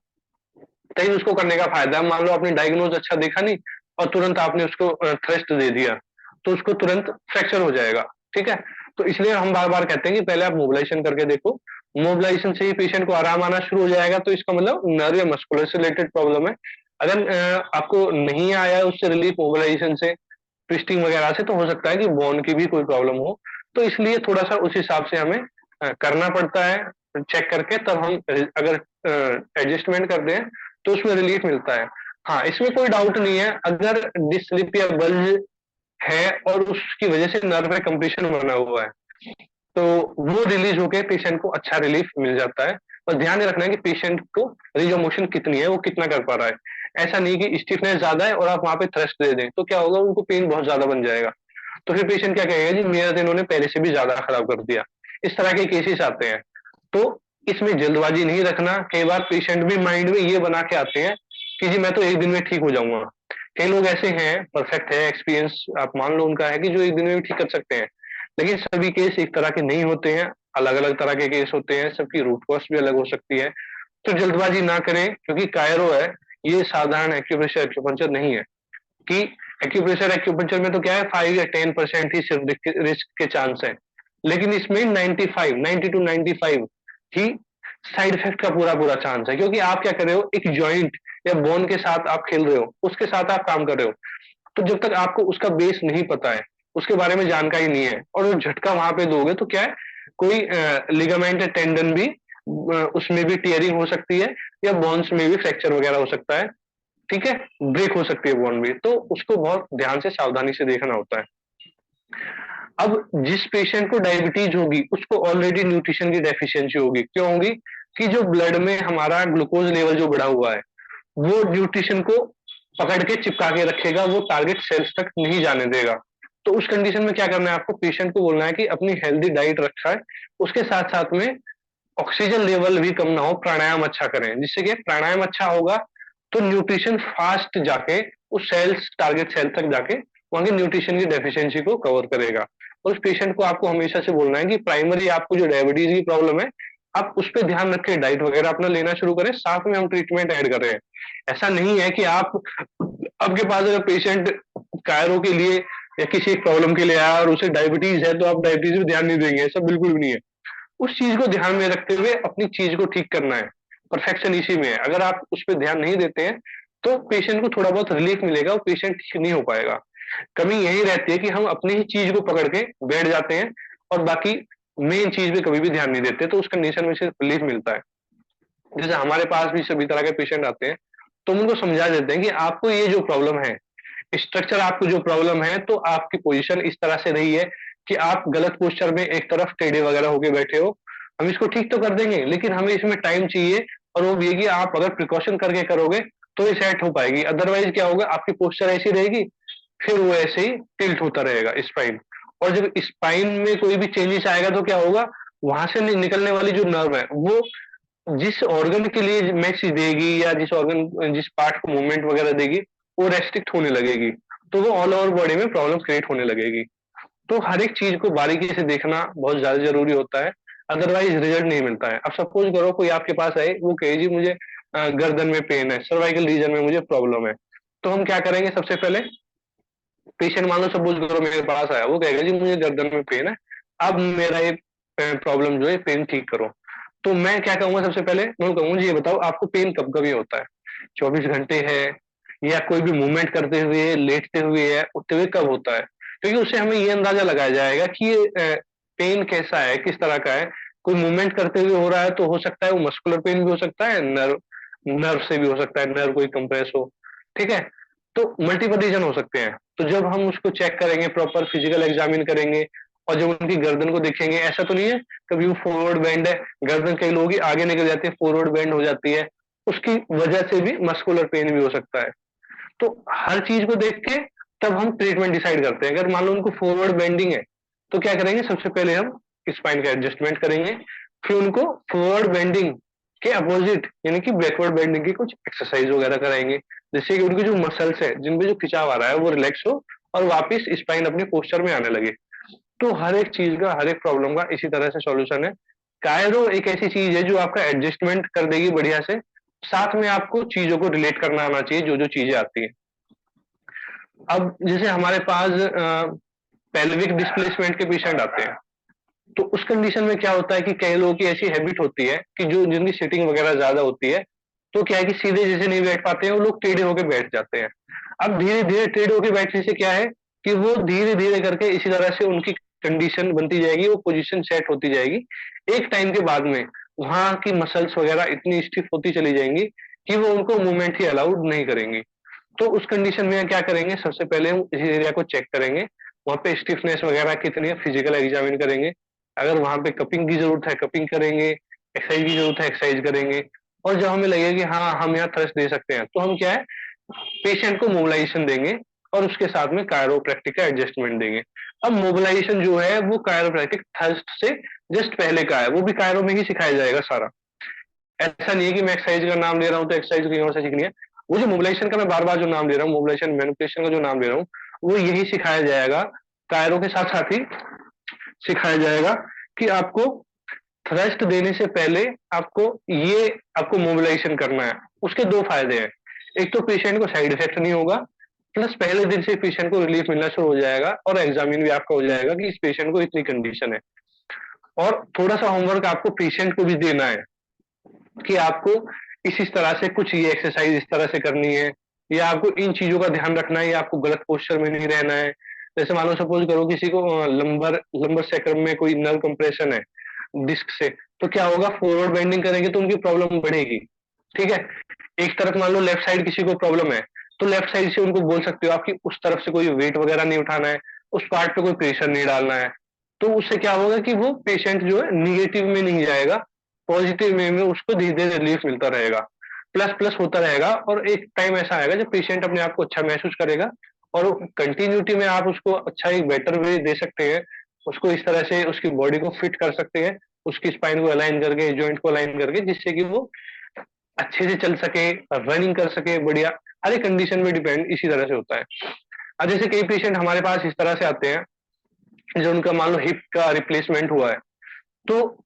तभी उसको करने का फायदा है। मान लो आपने डायग्नोज अच्छा देखा नहीं और तुरंत आपने उसको थ्रस्ट दे दिया, तो उसको तुरंत फ्रैक्चर हो जाएगा। ठीक है, तो इसलिए हम बार बार कहते हैं कि पहले आप मोबिलाइजेशन करके देखो। मोबिलाइजेशन से ही पेशेंट को आराम आना शुरू हो जाएगा, तो इसका मतलब नर्व या मस्कुलर से रिलेटेड प्रॉब्लम है। अगर आपको नहीं आया है उससे रिलीफ मोबिलाइजेशन से, ट्विस्टिंग वगैरह से, तो हो सकता है कि बोन की भी कोई प्रॉब्लम हो। तो इसलिए थोड़ा सा उस हिसाब से हमें करना पड़ता है, चेक करके तब हम अगर एडजस्टमेंट करते हैं तो उसमें रिलीफ मिलता है। हाँ, इसमें कोई डाउट नहीं है, अगर डिस्क स्लिप या बल्ज है और उसकी वजह से नर्व में कंप्रेशन बना हुआ है, तो वो रिलीज होके पेशेंट को अच्छा रिलीफ मिल जाता है। और ध्यान में रखना है कि पेशेंट को रेंज ऑफ मोशन कितनी है, वो कितना कर पा रहा है। ऐसा नहीं कि स्टिफनेस ज्यादा है और आप वहां पे थ्रस्ट दे दें, तो क्या होगा, उनको पेन बहुत ज्यादा बन जाएगा। तो फिर पेशेंट क्या कहेगा जी मेरा तो इन्होंने पहले से भी ज्यादा खराब कर दिया। इस तरह के केसेस आते हैं। तो इसमें जल्दबाजी नहीं रखना। कई बार पेशेंट भी माइंड में ये बना के आते हैं कि जी मैं तो एक दिन में ठीक हो जाऊंगा। कई लोग ऐसे हैं, परफेक्ट है, एक्सपीरियंस आप मान लो उनका है कि जो एक दिन में भी ठीक कर सकते हैं। लेकिन सभी केस एक तरह के नहीं होते हैं, अलग अलग तरह के केस होते हैं, सबकी रूट कॉज भी अलग हो सकती है। तो जल्दबाजी ना करें, क्योंकि कायरो है, ये साधारण एक्यूप्रेशर एक्यूपंक्चर नहीं है कि एक्यूप्रेशर एक्यूपंक्चर में तो क्या है 5 या 10% ही सिर्फ रिस्क के चांस है। लेकिन इसमें 95 90 to 95 ही साइड इफेक्ट का पूरा पूरा चांस है, क्योंकि आप क्या कर रहे हो, एक जॉइंट या बोन के साथ आप खेल रहे हो, उसके साथ आप काम कर रहे हो। तो जब तक आपको उसका बेस नहीं पता है, उसके बारे में जानकारी नहीं है, और वो झटका वहां पे दोगे तो क्या है, कोई लिगामेंट या टेंडन भी उसमें भी टीयरिंग हो सकती है, या बोन्स में भी फ्रैक्चर वगैरह हो सकता है। ठीक है, ब्रेक हो सकती है बोन भी, तो उसको बहुत ध्यान से सावधानी से देखना होता है। अब जिस पेशेंट को डायबिटीज होगी उसको ऑलरेडी न्यूट्रिशन की डेफिशिएंसी होगी। क्यों होगी? कि जो ब्लड में हमारा ग्लूकोज लेवल जो बढ़ा हुआ है, वो न्यूट्रिशन को पकड़ के चिपका के रखेगा, वो टारगेट सेल्स तक नहीं जाने देगा। तो उस कंडीशन में क्या करना है, आपको पेशेंट को बोलना है कि अपनी हेल्दी डाइट रखा है, उसके साथ साथ में ऑक्सीजन लेवल भी कम ना हो, प्राणायाम अच्छा करें। जिससे कि प्राणायाम अच्छा होगा तो न्यूट्रिशन फास्ट जाके उस सेल्स टारगेट सेल तक जाके वहां की न्यूट्रिशन की डेफिशिएंसी को कवर करेगा। और उस पेशेंट को आपको हमेशा से बोलना है कि प्राइमरी आपको जो डायबिटीज की प्रॉब्लम है, आप उस पर ध्यान रखें, डाइट वगैरह अपना लेना शुरू करें, साथ में हम ट्रीटमेंट ऐड कर रहे हैं। ऐसा नहीं है कि आप आपके पास अगर पेशेंट कायरो के लिए या किसी एक प्रॉब्लम के लिए आया और उसे डायबिटीज है तो आप डायबिटीज पे ध्यान नहीं देंगे, ऐसा बिल्कुल भी नहीं है। उस चीज को ध्यान में रखते हुए अपनी चीज को ठीक करना है। परफेक्शन इसी में है। अगर आप उस पर ध्यान नहीं देते हैं तो पेशेंट को थोड़ा बहुत रिलीफ मिलेगा, वो पेशेंट ठीक नहीं हो पाएगा। कमी यही रहती है कि हम अपनी ही चीज को पकड़ के बैठ जाते हैं और बाकी मेन चीज पे कभी भी ध्यान नहीं देते, तो उस कंडीशन में सिर्फ रिलीफ मिलता है। जैसे हमारे पास भी सभी तरह के पेशेंट आते हैं, तो हम उनको समझा देते हैं कि आपको ये जो प्रॉब्लम है, स्ट्रक्चर आपको जो प्रॉब्लम है, तो आपकी पोजीशन इस तरह से रही है कि आप गलत पोस्चर में एक तरफ टेढ़े वगैरह होके बैठे हो। हम इसको ठीक तो कर देंगे लेकिन हमें इसमें टाइम चाहिए, और वो ये कि आप अगर प्रिकॉशन करके करोगे तो ये सेट हो पाएगी। अदरवाइज क्या होगा, आपकी पोस्चर ऐसी रहेगी, फिर वो ऐसे ही टिल्ट होता रहेगा स्पाइन। और जब स्पाइन में कोई भी चेंजेस आएगा तो क्या होगा, वहां से निकलने वाली जो नर्व है वो जिस ऑर्गन के लिए मैसेज देगी या जिस पार्ट को मूवमेंट वगैरह देगी, वो रेस्ट्रिक्ट होने लगेगी, तो वो ऑल ओवर बॉडी में प्रॉब्लम क्रिएट होने लगेगी। तो हर एक चीज को बारीकी से देखना बहुत ज्यादा जरूरी होता है, अदरवाइज रिजल्ट नहीं मिलता है। अब सपोज करो कोई आपके पास आए, वो कहे जी मुझे गर्दन में पेन है, सर्वाइकल रीजन में मुझे प्रॉब्लम है, तो हम क्या करेंगे, सबसे पहले पेशेंट मान लो सपोज करो मेरे पास आया, वो कहेगा जी मुझे गर्दन में पेन है, अब मेरा ये प्रॉब्लम जो है पेन ठीक करो। तो मैं क्या कहूंगा, सबसे पहले मैं कहूंगा जी ये बताओ आपको पेन कब कभी होता है, 24 घंटे है या कोई भी मूवमेंट करते हुए, लेटते हुए या उठते हुए कब होता है, क्योंकि उससे हमें ये अंदाजा लगाया जाएगा कि ये पेन कैसा है, किस तरह का है। कोई मूवमेंट करते हुए हो रहा है तो हो सकता है वो मस्कुलर पेन भी हो सकता है, नर्व नर्व से भी हो सकता है, नर्व कोई कंप्रेस हो, ठीक है। तो मल्टीपल रीजन हो सकते हैं। तो जब हम उसको चेक करेंगे, प्रॉपर फिजिकल एग्जामिन करेंगे, और जब उनकी गर्दन को देखेंगे, ऐसा तो नहीं है कभी वो फॉरवर्ड बेंड है, गर्दन कई लोगों की आगे निकल जाती है, फॉरवर्ड बेंड हो जाती है, उसकी वजह से भी मस्कुलर पेन भी हो सकता है। तो हर चीज को देख के तब हम ट्रीटमेंट डिसाइड करते हैं। अगर मान लो उनको फॉरवर्ड बेंडिंग है तो क्या करेंगे, सबसे पहले हम स्पाइन का एडजस्टमेंट करेंगे, फिर उनको फॉरवर्ड बेंडिंग के अपोजिट यानी कि बैकवर्ड बेंडिंग की कुछ एक्सरसाइज वगैरह कराएंगे, जिससे कि उनकी जो मसल्स है जिनपे जो खिंचाव आ रहा है वो रिलैक्स हो और वापस स्पाइन अपने पोस्चर में आने लगे। तो हर एक चीज का, हर एक प्रॉब्लम का इसी तरह से सॉल्यूशन है। कायरो एक ऐसी चीज है जो आपका एडजस्टमेंट कर देगी बढ़िया से, साथ में आपको चीजों को रिलेट करना आना चाहिए, जो जो चीजें आती है। अब जैसे हमारे पास पेल्विक डिस्प्लेसमेंट के पेशेंट आते हैं, तो उस कंडीशन में क्या होता है कि कई लोगों की ऐसी हैबिट होती है कि जो जिनकी सीटिंग वगैरह ज्यादा होती है, तो क्या है कि सीधे जैसे नहीं बैठ पाते हैं, वो लोग टेढ़े होकर बैठ जाते हैं। अब धीरे धीरे टेढ़े होकर बैठने से क्या है कि वो धीरे धीरे करके इसी तरह से उनकी कंडीशन बनती जाएगी, वो पोजीशन सेट होती जाएगी। एक टाइम के बाद में वहां की मसल्स वगैरह इतनी स्टिफ होती चली जाएंगी कि वो उनको मूवमेंट ही अलाउड नहीं करेंगी। तो उस कंडीशन में क्या करेंगे, सबसे पहले हम इस एरिया को चेक करेंगे, वहां पे स्टिफनेस वगैरह कितनी है फिजिकल एग्जामिन करेंगे। अगर वहां पे कपिंग की जरूरत है कपिंग करेंगे, एक्सरसाइज की जरूरत है एक्सरसाइज करेंगे। और जब हमें लगेगा कि हाँ हम यहाँ थ्रस्ट दे सकते हैं, तो हम क्या है पेशेंट को मोबिलाइजेशन देंगे और उसके साथ में कायरोप्रैक्टिक का एडजस्टमेंट देंगे। अब मोबिलाइजेशन जो है वो कायरोप्रैक्टिक थ्रस्ट से जस्ट पहले का है, वो भी कायरो में ही सिखाया जाएगा सारा। ऐसा नहीं है कि मैं एक्सरसाइज का नाम ले रहा हूँ तो एक्सरसाइज कहीं और से सीखनी है। वो जो मोबिलाइजेशन का मैं बार बार जो नाम ले रहा हूँ, मोबिलाइजेशन मैनिपुलेशन का जो नाम ले रहा हूँ, वो यही सिखाया जाएगा। कायरो के साथ साथ ही सिखाया जाएगा कि आपको थ्रस्ट देने से पहले आपको ये आपको मोबिलाइजेशन करना है। उसके दो फायदे हैं, एक तो पेशेंट को साइड इफेक्ट नहीं होगा, प्लस पहले दिन से पेशेंट को रिलीफ मिलना शुरू हो जाएगा और एग्जामिन भी आपका हो जाएगा कि इस पेशेंट को इतनी कंडीशन है। और थोड़ा सा होमवर्क आपको पेशेंट को भी देना है कि आपको इस तरह से कुछ ये एक्सरसाइज इस तरह से करनी है, या आपको इन चीजों का ध्यान रखना है, या आपको गलत पोस्चर में नहीं रहना है। जैसे मान लो सपोज करो किसी को लंबर लंबर सेक्रम में कोई नर्व कंप्रेशन है डिस्क से, तो क्या होगा, फॉरवर्ड बेंडिंग करेंगे तो उनकी प्रॉब्लम बढ़ेगी, ठीक है। एक तरफ मान लो लेफ्ट साइड किसी को प्रॉब्लम है, तो लेफ्ट साइड से उनको बोल सकते हो आपकी उस तरफ से कोई वेट वगैरह नहीं उठाना है, उस पार्ट पे कोई प्रेशर नहीं डालना है। तो उससे क्या होगा कि वो पेशेंट जो है निगेटिव में नहीं जाएगा, पॉजिटिव वे में उसको धीरे धीरे रिलीफ मिलता रहेगा, प्लस प्लस होता रहेगा। और एक टाइम ऐसा आएगा जब पेशेंट अपने आप को अच्छा महसूस करेगा, और कंटिन्यूटी में आप उसको अच्छा एक बेटर वे दे सकते हैं, उसको इस तरह से उसकी बॉडी को फिट कर सकते हैं, उसकी स्पाइन को अलाइन करके, जॉइंट को अलाइन करके, जिससे कि वो अच्छे से चल सके, रनिंग कर सके बढ़िया। हर एक कंडीशन में डिपेंड इसी तरह से होता है। अब जैसे कई पेशेंट हमारे पास इस तरह से आते हैं जो उनका मान लो हिप का रिप्लेसमेंट हुआ है, तो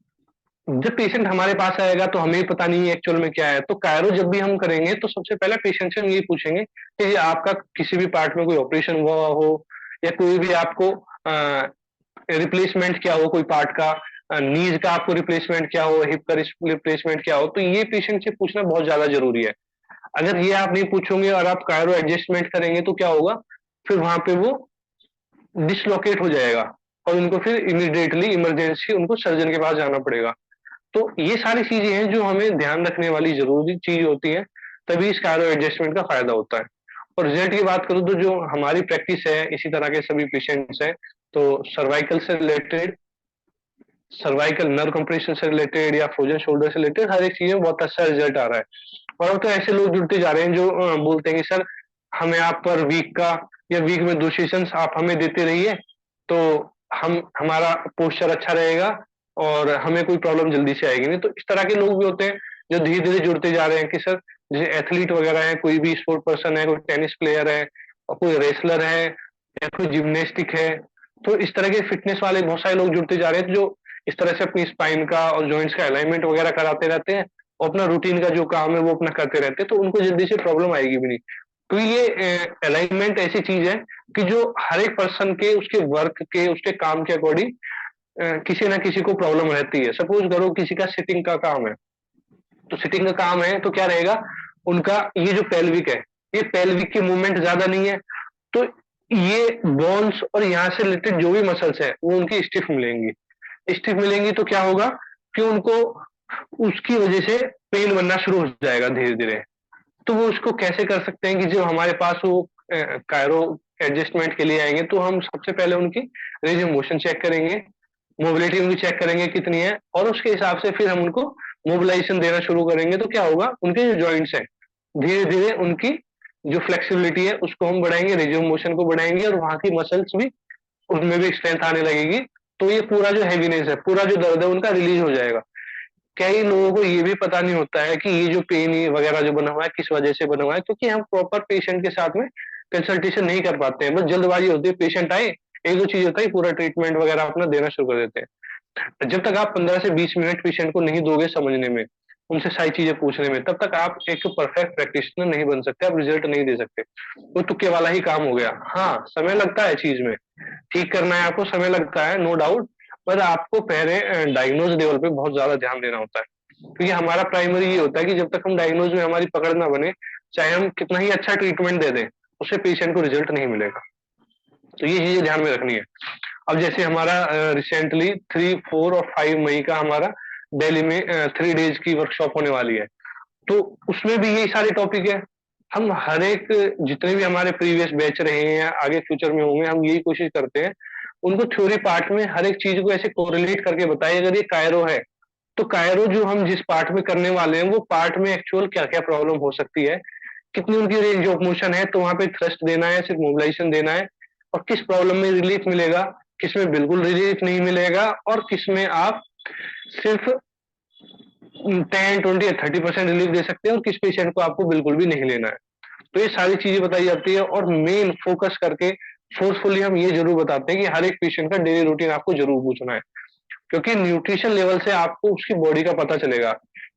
जब पेशेंट हमारे पास आएगा तो हमें पता नहीं है एक्चुअल में क्या है, तो कायरो जब भी हम करेंगे तो सबसे पहले पेशेंट से हम ये पूछेंगे कि आपका किसी भी पार्ट में कोई ऑपरेशन हुआ हो, या कोई भी आपको रिप्लेसमेंट क्या हो कोई पार्ट का, नीज का आपको रिप्लेसमेंट क्या हो, हिप का रिप्लेसमेंट क्या हो, तो ये पेशेंट से पूछना बहुत ज्यादा जरूरी है। अगर ये आप नहीं पूछोगे और आप कायरो एडजस्टमेंट करेंगे तो क्या होगा, फिर वहां पे वो डिसलोकेट हो जाएगा और उनको फिर इमिडिएटली इमरजेंसी उनको सर्जन के पास जाना पड़ेगा। तो ये सारी चीजें हैं जो हमें ध्यान रखने वाली जरूरी चीज होती है, तभी इस कायरो एडजस्टमेंट का फायदा होता है। और रिजल्ट की बात करूं तो जो हमारी प्रैक्टिस है इसी तरह के सभी पेशेंट्स हैं, तो सर्वाइकल से रिलेटेड, सर्वाइकल नर्व कंप्रेशन से रिलेटेड या फ्रोजन शोल्डर से रिलेटेड हर एक चीज में बहुत अच्छा रिजल्ट आ रहा है। और अब तो ऐसे लोग जुड़ते जा रहे हैं जो बोलते हैं कि सर हमें आप पर वीक का या वीक में 2 सेशंस आप हमें देते रहिए, तो हम हमारा पोस्चर अच्छा रहेगा और हमें कोई प्रॉब्लम जल्दी से आएगी नहीं। तो इस तरह के लोग भी होते हैं जो धीरे धीरे जुड़ते जा रहे हैं कि सर जैसे एथलीट वगैरह है, कोई भी स्पोर्ट पर्सन है, कोई टेनिस प्लेयर है और कोई रेसलर है या कोई जिम्नेस्टिक है, तो इस तरह के फिटनेस वाले बहुत सारे लोग जुड़ते जा रहे हैं जो इस तरह से अपनी स्पाइन का और जॉइंट्स का अलाइनमेंट वगैरह कराते रहते हैं, और अपना रूटीन का जो काम है वो अपना करते रहते हैं, तो उनको जल्दी से प्रॉब्लम आएगी भी नहीं। तो ये अलाइनमेंट ऐसी चीज है कि जो हर एक पर्सन के उसके वर्क के उसके काम के अकॉर्डिंग किसी ना किसी को प्रॉब्लम रहती है। सपोज करो किसी का सिटिंग का काम है, तो सिटिंग का काम है तो क्या रहेगा, उनका ये जो पेल्विक है ये पेल्विक की मूवमेंट ज्यादा नहीं है, तो ये बोन्स और यहाँ से रिलेटेड जो भी मसल्स है वो उनकी स्टिफ मिलेंगी। स्टिफ मिलेंगी तो क्या होगा कि उनको उसकी वजह से पेन बनना शुरू हो जाएगा धीरे धीरे। तो वो उसको कैसे कर सकते हैं कि जब हमारे पास वो कायरो एडजस्टमेंट के लिए आएंगे तो हम सबसे पहले उनकी रेंज ऑफ मोशन चेक करेंगे, मोबिलिटी उनकी चेक करेंगे कितनी है, और उसके हिसाब से फिर हम उनको मोबिलाइजेशन देना शुरू करेंगे। तो क्या होगा, उनके जो जॉइंट्स हैं धीरे धीरे उनकी जो फ्लेक्सिबिलिटी है उसको हम बढ़ाएंगे, रेंज ऑफ मोशन को बढ़ाएंगे, और वहां की मसल्स भी उनमें भी स्ट्रेंथ आने लगेगी। तो ये पूरा जो हैवीनेस है, पूरा जो दर्द है उनका रिलीज हो जाएगा। कई लोगों को ये भी पता नहीं होता है कि ये जो पेन वगैरह जो बना हुआ है किस वजह से बना हुआ है, क्योंकि हम प्रॉपर पेशेंट के साथ में कंसल्टेशन नहीं कर पाते हैं। बस जल्दबाजी होती है, पेशेंट आए, एक दो चीज होता है, पूरा ट्रीटमेंट वगैरह अपना देना शुरू कर देते हैं। जब तक आप 15 से 20 मिनट पेशेंट को नहीं दोगे समझने में, उनसे सारी चीजें पूछने में, तब तक आप एक परफेक्ट प्रैक्टिशनर नहीं बन सकते, आप रिजल्ट नहीं दे सकते। वो तुक्के वाला ही काम हो गया। हाँ, समय लगता है चीज में, ठीक करना है आपको, समय लगता है, नो डाउट। पर आपको पहले डायग्नोज लेवल पे बहुत ज्यादा ध्यान देना होता है, क्योंकि हमारा प्राइमरी ये होता है कि जब तक हम डायग्नोज में हमारी पकड़ ना बने, चाहे हम कितना ही अच्छा ट्रीटमेंट दे दें, उससे पेशेंट को रिजल्ट नहीं मिलेगा। तो ये चीजें ध्यान में रखनी है। अब जैसे हमारा रिसेंटली 3, 4 और 5 मई का हमारा दिल्ली में 3 डेज की वर्कशॉप होने वाली है, तो उसमें भी यही सारे टॉपिक है। हम हर एक जितने भी हमारे प्रीवियस बैच रहे हैं या आगे फ्यूचर में होंगे, हम यही कोशिश करते हैं उनको थ्योरी पार्ट में हर एक चीज को ऐसे कोरिलेट करके बताइए। अगर ये कायरो है तो कायरो जो हम जिस पार्ट में करने वाले हैं वो पार्ट में एक्चुअल क्या क्या प्रॉब्लम हो सकती है, कितनी उनकी रेंज ऑफ मोशन है, तो वहां पे थ्रस्ट देना है, सिर्फ मोबिलाइजेशन देना है, और किस प्रॉब्लम में रिलीफ मिलेगा, किस में बिल्कुल रिलीफ नहीं मिलेगा, और किस में आप सिर्फ 10, 20 या 30% रिलीफ दे सकते हैं, और किस पेशेंट को आपको बिल्कुल भी नहीं लेना है। तो ये सारी चीजें बताई जाती है, और मेन फोकस करके फोर्सफुली हम ये जरूर बताते हैं कि हर एक पेशेंट का डेली रूटीन आपको जरूर पूछना है, क्योंकि न्यूट्रिशन लेवल से आपको उसकी बॉडी का पता चलेगा।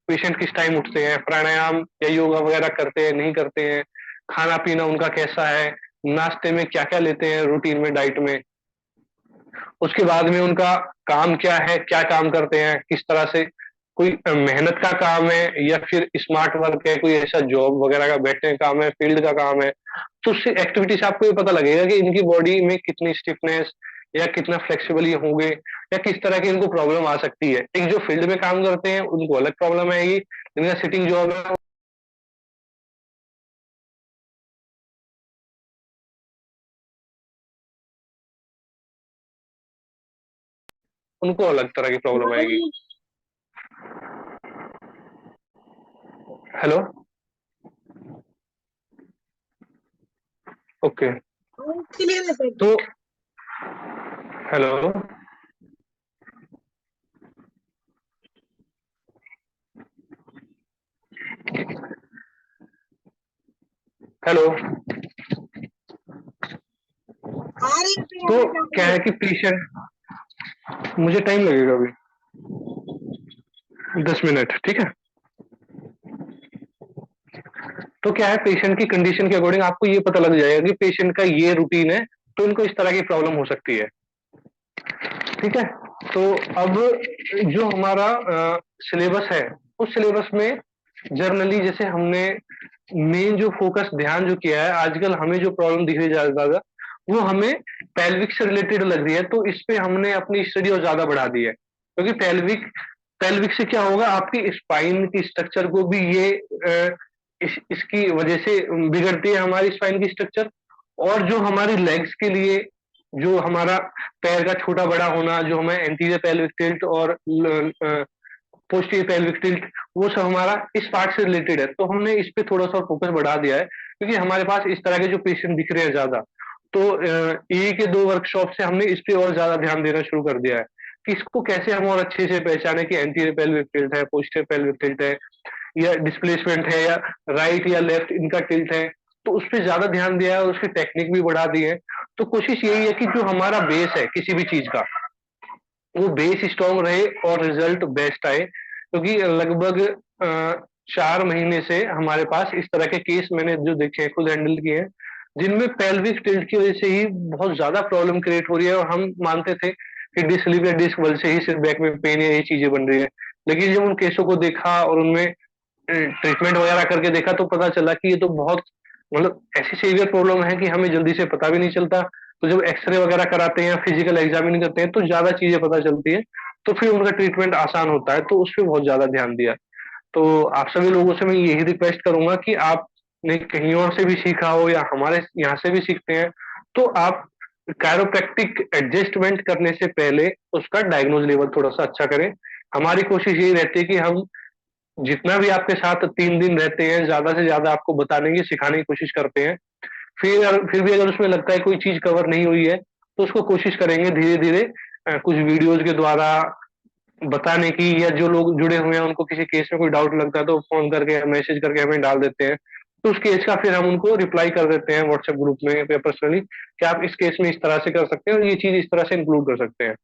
पेशेंट किस टाइम उठते हैं, प्राणायाम या योगा वगैरह करते हैं नहीं करते हैं, खाना पीना उनका कैसा है, नाश्ते में क्या क्या लेते हैं रूटीन में, डाइट में, उसके बाद में उनका काम क्या है, क्या काम करते हैं, किस तरह से, कोई मेहनत का काम है या फिर स्मार्ट वर्क है, कोई ऐसा जॉब वगैरह का बैठने का काम है, फील्ड का काम है। तो उससे एक्टिविटी से आपको ये पता लगेगा कि इनकी बॉडी में कितनी स्टिफनेस या कितना फ्लेक्सिबल ये होंगे, या किस तरह की इनको प्रॉब्लम आ सकती है। एक जो फील्ड में काम करते हैं उनको अलग प्रॉब्लम आएगी, जिनका सिटिंग जॉब है उनको अलग तरह की प्रॉब्लम आएगी। हेलो। ओके। क्लियर है सर। तो हेलो। हेलो। आ रही है सर, तो आवाज आ क्या रही है है। कि पेशेंट, मुझे टाइम लगेगा अभी 10 मिनट, ठीक है। तो क्या है, पेशेंट की कंडीशन के अकॉर्डिंग आपको ये पता लग जाएगा कि पेशेंट का ये रूटीन है, तो इनको इस तरह की प्रॉब्लम हो सकती है, ठीक है। तो अब जो हमारा सिलेबस है, उस सिलेबस में जर्नली जैसे हमने मेन जो फोकस ध्यान जो किया है, आजकल हमें जो प्रॉब्लम दिख रही है ज्यादा, वो हमें पेल्विक से रिलेटेड लग रही है, तो इस पे हमने अपनी स्टडी और ज्यादा बढ़ा दी है, क्योंकि पेल्विक पेल्विक से क्या होगा, आपकी स्पाइन की स्ट्रक्चर को भी ये इसकी वजह से बिगड़ती है हमारी स्पाइन की स्ट्रक्चर। और जो हमारी लेग्स के लिए जो हमारा पैर का छोटा बड़ा होना, जो हमें एंटीरियर पेल्विक टिल्ट और पोस्टीरियर पेल्विक टिल्ट, वो सब हमारा इस पार्ट से रिलेटेड है। तो हमने इस पे थोड़ा सा फोकस बढ़ा दिया है, क्योंकि हमारे पास इस तरह के जो पेशेंट दिख रहे हैं ज्यादा, तो ये के 2 वर्कशॉप से हमने इस पे और ज्यादा ध्यान देना शुरू कर दिया है कि इसको कैसे हम और अच्छे से पहचाने कि एंटीरियर पेल्विक टिल्ट है, पोस्टीरियर पेल्विक टिल्ट है, या डिस्प्लेसमेंट है, या राइट या लेफ्ट इनका टिल्ट है। तो उस पर ज्यादा ध्यान दिया है और उसकी टेक्निक भी बढ़ा दी है। तो कोशिश यही है कि जो हमारा बेस है किसी भी चीज का, वो बेस स्ट्रांग रहे और रिजल्ट बेस्ट आए, क्योंकि लगभग 4 महीने से हमारे पास इस तरह के केस मैंने जो देखे हैं, खुद हैंडल किए हैं, जिनमें पेल्विक टिल्ट की वजह से ही बहुत ज्यादा प्रॉब्लम क्रिएट हो रही है, और हम मानते थे कि डिस्क स्लिप या डिस्क बल से ही सिर्फ बैक में पेन या ये चीजें बन रही है। लेकिन जब उन केसों को देखा और उनमें ट्रीटमेंट वगैरह करके देखा, तो पता चला कि ये तो बहुत मतलब ऐसी सीवियर प्रॉब्लम है कि हमें जल्दी से पता भी नहीं चलता। तो जब एक्सरे वगैरह कराते हैं या फिजिकल एग्जामिन करते हैं तो ज्यादा चीजें पता चलती है, तो फिर उनका ट्रीटमेंट आसान होता है, तो उस पर बहुत ज्यादा ध्यान दिया। तो आप सभी लोगों से मैं यही रिक्वेस्ट करूंगा कि आपने कहीं और से भी सीखा हो या हमारे यहाँ से भी सीखते हैं, तो आप कायरोप्रैक्टिक एडजस्टमेंट करने से पहले उसका डायग्नोज लेवल थोड़ा सा अच्छा करें। हमारी कोशिश यही रहती है कि हम जितना भी आपके साथ 3 दिन रहते हैं, ज्यादा से ज्यादा आपको बताने की, सिखाने की कोशिश करते हैं। फिर भी अगर उसमें लगता है कोई चीज कवर नहीं हुई है, तो उसको कोशिश करेंगे धीरे धीरे कुछ वीडियोज के द्वारा बताने की, या जो लोग जुड़े हुए हैं उनको किसी केस में कोई डाउट लगता है तो फोन करके या मैसेज करके हमें डाल देते हैं। तो उस केस का फिर हम उनको रिप्लाई कर देते हैं व्हाट्सएप ग्रुप में या पर्सनली, कि आप इस केस में इस तरह से कर सकते हैं और ये चीज इस तरह से इंक्लूड कर सकते हैं।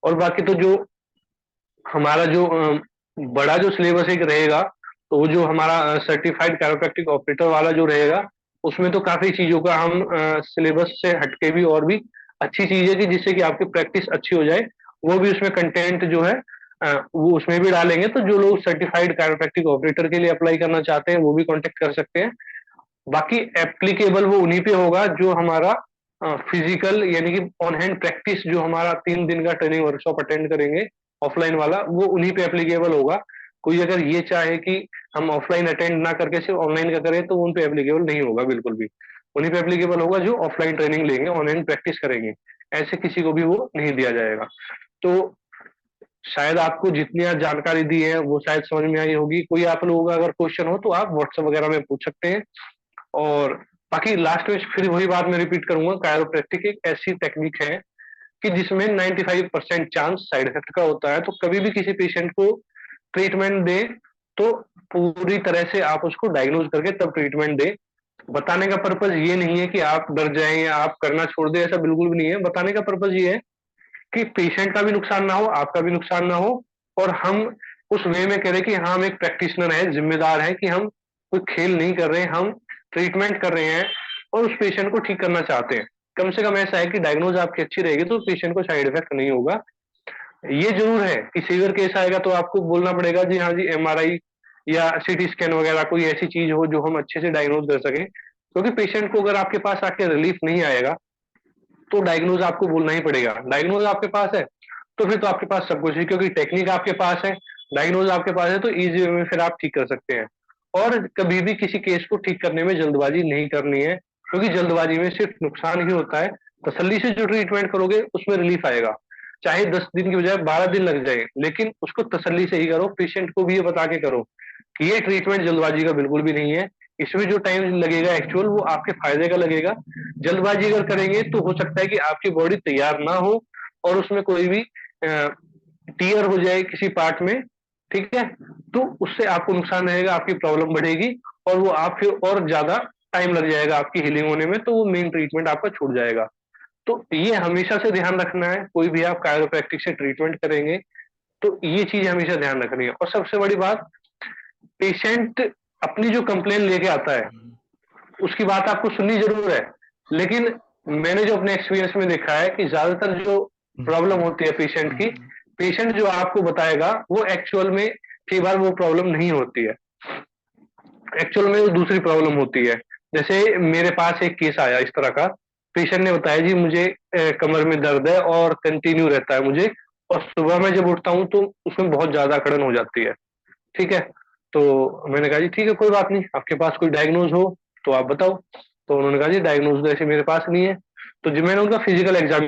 और बाकी तो जो हमारा जो बड़ा जो सिलेबस एक रहेगा, तो वो जो हमारा सर्टिफाइड कैरोप्रैक्टिक ऑपरेटर वाला जो रहेगा, उसमें तो काफी चीजों का हम सिलेबस से हटके भी और भी अच्छी चीज है कि जिससे कि आपकी प्रैक्टिस अच्छी हो जाए, वो भी उसमें कंटेंट जो है वो उसमें भी डालेंगे। तो जो लोग सर्टिफाइड कैरोप्रैक्टिक ऑपरेटर के लिए अप्लाई करना चाहते हैं वो भी कांटेक्ट कर सकते हैं। बाकी एप्लीकेबल वो उन्हीं पे होगा जो हमारा फिजिकल यानी कि ऑन हैंड प्रैक्टिस, जो हमारा 3 दिन का ट्रेनिंग वर्कशॉप अटेंड करेंगे ऑफलाइन वाला, वो उन्हीं पे एप्लीकेबल होगा। कोई अगर ये चाहे कि हम ऑफलाइन अटेंड ना करके सिर्फ ऑनलाइन का करें, तो उन पे एप्लीकेबल नहीं होगा बिल्कुल भी। उन्हीं पे एप्लीकेबल होगा जो ऑफलाइन ट्रेनिंग लेंगे, ऑन हैंड प्रैक्टिस करेंगे। ऐसे किसी को भी वो नहीं दिया जाएगा। तो शायद आपको जितनी आज जानकारी दी है वो शायद समझ में आई होगी। कोई आप लोगों का अगर क्वेश्चन हो तो आप व्हाट्सएप वगैरह में पूछ सकते हैं। और बाकी लास्ट में फिर वही बात मैं रिपीट करूंगा, कायरोप्रैक्टिक एक ऐसी टेक्निक है कि जिसमें 95% चांस साइड इफेक्ट का होता है। तो कभी भी किसी पेशेंट को ट्रीटमेंट दें तो पूरी तरह से आप उसको डायग्नोज करके तब ट्रीटमेंट दें। बताने का पर्पज ये नहीं है कि आप डर जाएं या आप करना छोड़ दें, ऐसा बिल्कुल भी नहीं है। बताने का पर्पज ये है कि पेशेंट का भी नुकसान ना हो, आपका भी नुकसान ना हो, और हम उस वे में कह रहे हैं कि हाँ, हम एक प्रैक्टिशनर है, जिम्मेदार है, कि हम कोई खेल नहीं कर रहे हैं, हम ट्रीटमेंट कर रहे हैं और उस पेशेंट को ठीक करना चाहते हैं। कम से कम ऐसा है कि डायग्नोज आपकी अच्छी रहेगी तो पेशेंट को साइड इफेक्ट नहीं होगा। ये जरूर है कि सीवियर केस आएगा तो आपको बोलना पड़ेगा जी हाँ जी, एमआरआई या सीटी स्कैन वगैरह कोई ऐसी चीज हो जो हम अच्छे से डायग्नोज कर सके, क्योंकि पेशेंट को अगर आपके पास आके रिलीफ नहीं आएगा तो डायग्नोज आपको बोलना ही पड़ेगा। डायग्नोज आपके पास है तो फिर तो आपके पास सब कुछ है, क्योंकि टेक्निक आपके पास है, डायग्नोज आपके पास है, तो इजी वे में फिर आप ठीक कर सकते हैं। और कभी भी किसी केस को ठीक करने में जल्दबाजी नहीं करनी है, क्योंकि जल्दबाजी में सिर्फ नुकसान ही होता है। तसल्ली से जो ट्रीटमेंट करोगे उसमें रिलीफ आएगा। चाहे 10 दिन की बजाय 12 दिन लग जाए, लेकिन उसको तसल्ली से ही करो। पेशेंट को भी ये बता के करो कि ये ट्रीटमेंट जल्दबाजी का बिल्कुल भी नहीं है। इसमें जो टाइम लगेगा एक्चुअल, वो आपके फायदे का लगेगा। जल्दबाजी अगर करेंगे तो हो सकता है कि आपकी बॉडी तैयार ना हो और उसमें कोई भी टीयर हो जाए किसी पार्ट में, ठीक है, तो उससे आपको नुकसान रहेगा, आपकी प्रॉब्लम बढ़ेगी और वो आप फिर और ज्यादा टाइम लग जाएगा आपकी हीलिंग होने में, तो वो मेन ट्रीटमेंट आपका छूट जाएगा। तो ये हमेशा से ध्यान रखना है, कोई भी आप कायरोप्रैक्टिक से ट्रीटमेंट करेंगे तो ये चीज हमेशा ध्यान रखनी है। और सबसे बड़ी बात, पेशेंट अपनी जो कंप्लेन लेके आता है उसकी बात आपको सुननी जरूर है, लेकिन मैंने जो अपने एक्सपीरियंस में देखा है कि ज्यादातर जो प्रॉब्लम होती है पेशेंट की, पेशेंट जो आपको बताएगा वो एक्चुअल में कई बार वो प्रॉब्लम नहीं होती है। एक्चुअल में वो दूसरी प्रॉब्लम होती है। जैसे मेरे पास एक केस आया इस तरह का, पेशेंट ने बताया जी मुझे कमर में दर्द है और कंटिन्यू रहता है मुझे, और सुबह में जब उठता हूँ तो उसमें बहुत ज्यादा अकड़न हो जाती है। ठीक है, तो मैंने कहा जी ठीक है, कोई बात नहीं, आपके पास कोई डायग्नोज हो तो आप बताओ। तो उन्होंने कहा जी डायग्नोज तो ऐसे मेरे पास नहीं है। तो जब मैंने उनका फिजिकल एग्जाम